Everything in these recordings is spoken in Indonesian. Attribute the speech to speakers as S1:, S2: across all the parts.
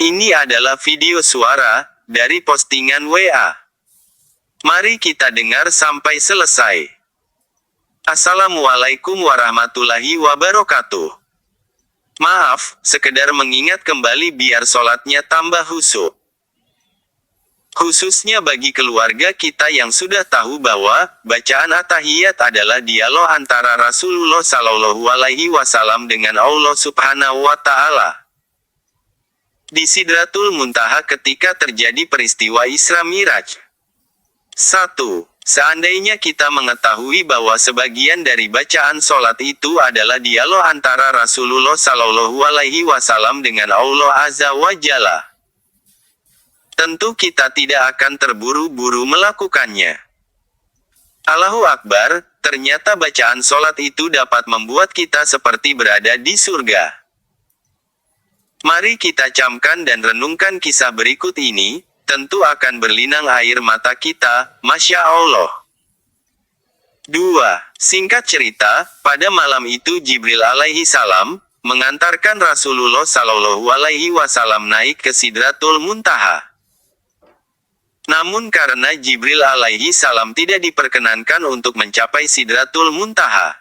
S1: Ini adalah video suara dari postingan WA. Mari kita dengar sampai selesai. Assalamualaikum warahmatullahi wabarakatuh. Maaf, sekedar mengingat kembali biar sholatnya tambah khusyuk. Khususnya bagi keluarga kita yang sudah tahu bahwa bacaan at-tahiyat adalah dialog antara Rasulullah Shallallahu Alaihi Wasallam dengan Allah Subhanahu Wa Taala. Di Sidratul Muntaha ketika terjadi peristiwa Isra Miraj. 1. Seandainya kita mengetahui bahwa sebagian dari bacaan sholat itu adalah dialog antara Rasulullah Shallallahu Alaihi Wasallam dengan Allah Azza wa Jalla, tentu kita tidak akan terburu-buru melakukannya. Allahu Akbar, ternyata bacaan sholat itu dapat membuat kita seperti berada di surga. Mari kita camkan dan renungkan kisah berikut ini, tentu akan berlinang air mata kita, Masya Allah. 2. Singkat cerita, pada malam itu Jibril alaihi salam mengantarkan Rasulullah Shallallahu Alaihi Wasallam naik ke Sidratul Muntaha. Namun karena Jibril alaihi salam tidak diperkenankan untuk mencapai Sidratul Muntaha,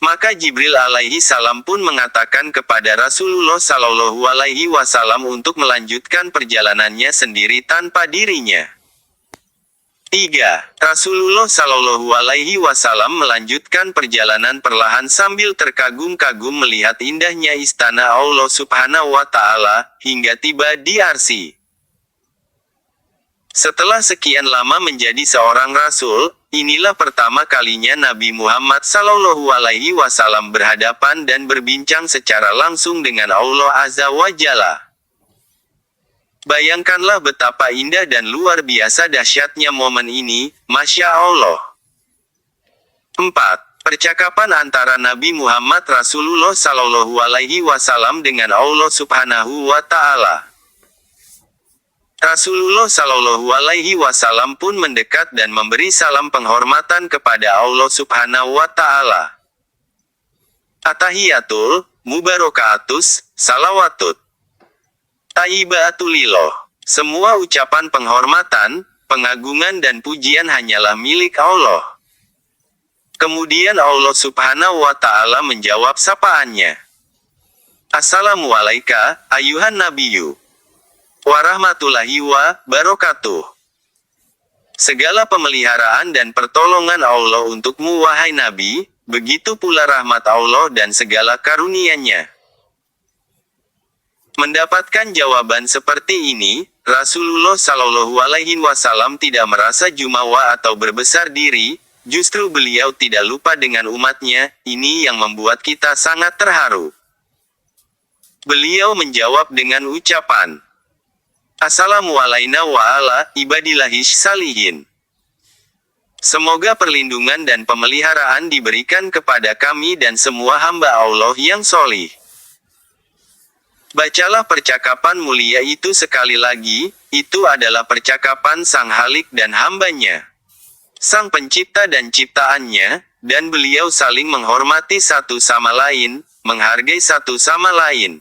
S1: maka Jibril alaihi salam pun mengatakan kepada Rasulullah Shallallahu Alaihi Wasallam untuk melanjutkan perjalanannya sendiri tanpa dirinya. 3. Rasulullah Shallallahu Alaihi Wasallam melanjutkan perjalanan perlahan sambil terkagum-kagum melihat indahnya istana Allah Subhanahu Wa Taala hingga tiba di Arsy. Setelah sekian lama menjadi seorang rasul, inilah pertama kalinya Nabi Muhammad Sallallahu Alaihi Wasallam berhadapan dan berbincang secara langsung dengan Allah Azza wa Jalla. Bayangkanlah betapa indah dan luar biasa dahsyatnya momen ini, Masya Allah. 4. Percakapan antara Nabi Muhammad Rasulullah Sallallahu Alaihi Wasallam dengan Allah Subhanahu wa Ta'ala. Rasulullah Shallallahu Alaihi Wasallam pun mendekat dan memberi salam penghormatan kepada Allah Subhanahu Wa Taala. At-tahiyatul, mubarakatus, salawatut, tayyibatulillah. Semua ucapan penghormatan, pengagungan dan pujian hanyalah milik Allah. Kemudian Allah Subhanahu Wa Taala menjawab sapaannya. Assalamualaikum, ayuhan nabiyyu. Warahmatullahi wabarakatuh. Segala pemeliharaan dan pertolongan Allah untukmu wahai Nabi, begitu pula rahmat Allah dan segala karunia-Nya. Mendapatkan jawaban seperti ini, Rasulullah Shallallahu Alaihi Wasallam tidak merasa jumawa atau berbesar diri, justru beliau tidak lupa dengan umatnya. Ini yang membuat kita sangat terharu. Beliau menjawab dengan ucapan, Assalamualaikum wa ala ibadillahis salihin. Semoga perlindungan dan pemeliharaan diberikan kepada kami dan semua hamba Allah yang solih. Bacalah percakapan mulia itu sekali lagi, itu adalah percakapan Sang Halik dan hambanya, Sang Pencipta dan ciptaannya, dan beliau saling menghormati satu sama lain, menghargai satu sama lain.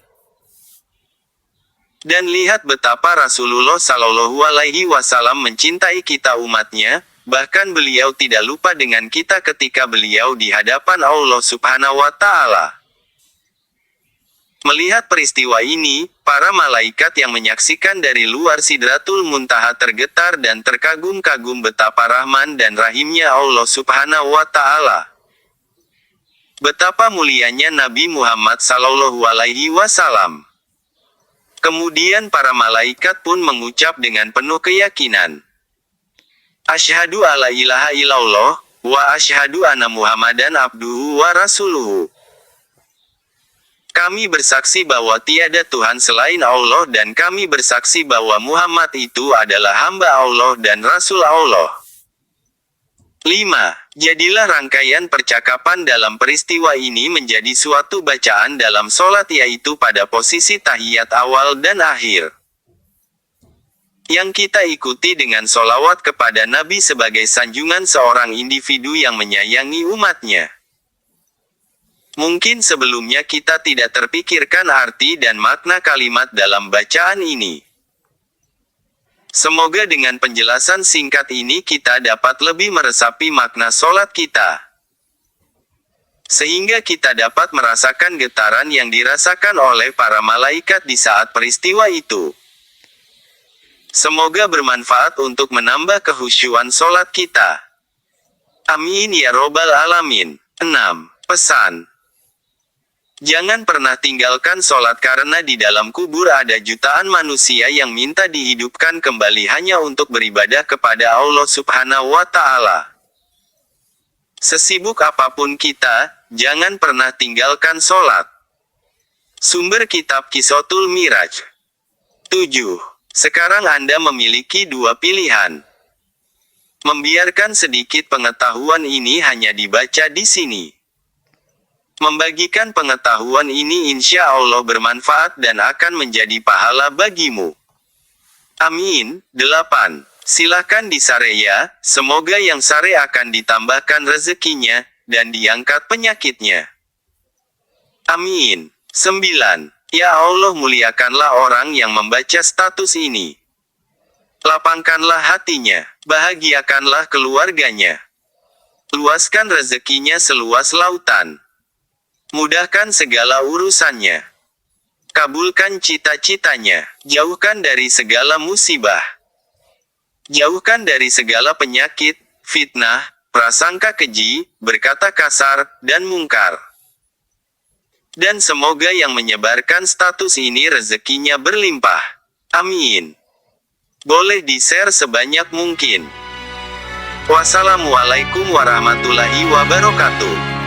S1: Dan lihat betapa Rasulullah Shallallahu Alaihi Wasallam mencintai kita umatnya, bahkan beliau tidak lupa dengan kita ketika beliau di hadapan Allah Subhanahu Wa Taala. Melihat peristiwa ini, para malaikat yang menyaksikan dari luar Sidratul Muntaha tergetar dan terkagum-kagum betapa rahman dan rahimnya Allah Subhanahu Wa Taala. Betapa mulianya Nabi Muhammad Sallallahu Alaihi Wasallam. Kemudian para malaikat pun mengucap dengan penuh keyakinan, Asyhadu alla ilaha illallah, wa asyhadu anna Muhammadan abduhu wa rasuluhu. Kami bersaksi bahwa tiada Tuhan selain Allah dan kami bersaksi bahwa Muhammad itu adalah hamba Allah dan Rasul Allah. 5. Jadilah rangkaian percakapan dalam peristiwa ini menjadi suatu bacaan dalam sholat yaitu pada posisi tahiyat awal dan akhir, yang kita ikuti dengan sholawat kepada Nabi sebagai sanjungan seorang individu yang menyayangi umatnya. Mungkin sebelumnya kita tidak terpikirkan arti dan makna kalimat dalam bacaan ini. Semoga dengan penjelasan singkat ini kita dapat lebih meresapi makna sholat kita. Sehingga kita dapat merasakan getaran yang dirasakan oleh para malaikat di saat peristiwa itu. Semoga bermanfaat untuk menambah kehusyuan sholat kita. Amin ya robbal alamin. 6. Pesan. Jangan pernah tinggalkan sholat karena di dalam kubur ada jutaan manusia yang minta dihidupkan kembali hanya untuk beribadah kepada Allah Subhanahu wa Ta'ala. Sesibuk apapun kita, jangan pernah tinggalkan sholat. Sumber kitab Qisatul Miraj. 7. Sekarang Anda memiliki dua pilihan. Membiarkan sedikit pengetahuan ini hanya dibaca di sini. Membagikan pengetahuan ini insya Allah bermanfaat dan akan menjadi pahala bagimu. Amin. 8. Silahkan disare ya, semoga yang sare akan ditambahkan rezekinya, dan diangkat penyakitnya. Amin. 9. Ya Allah muliakanlah orang yang membaca status ini. Lapangkanlah hatinya, bahagiakanlah keluarganya. Luaskan rezekinya seluas lautan. Mudahkan segala urusannya. Kabulkan cita-citanya. Jauhkan dari segala musibah. Jauhkan dari segala penyakit, fitnah, prasangka keji, berkata kasar, dan mungkar. Dan semoga yang menyebarkan status ini rezekinya berlimpah. Amin. Boleh di-share sebanyak mungkin. Wassalamualaikum warahmatullahi wabarakatuh.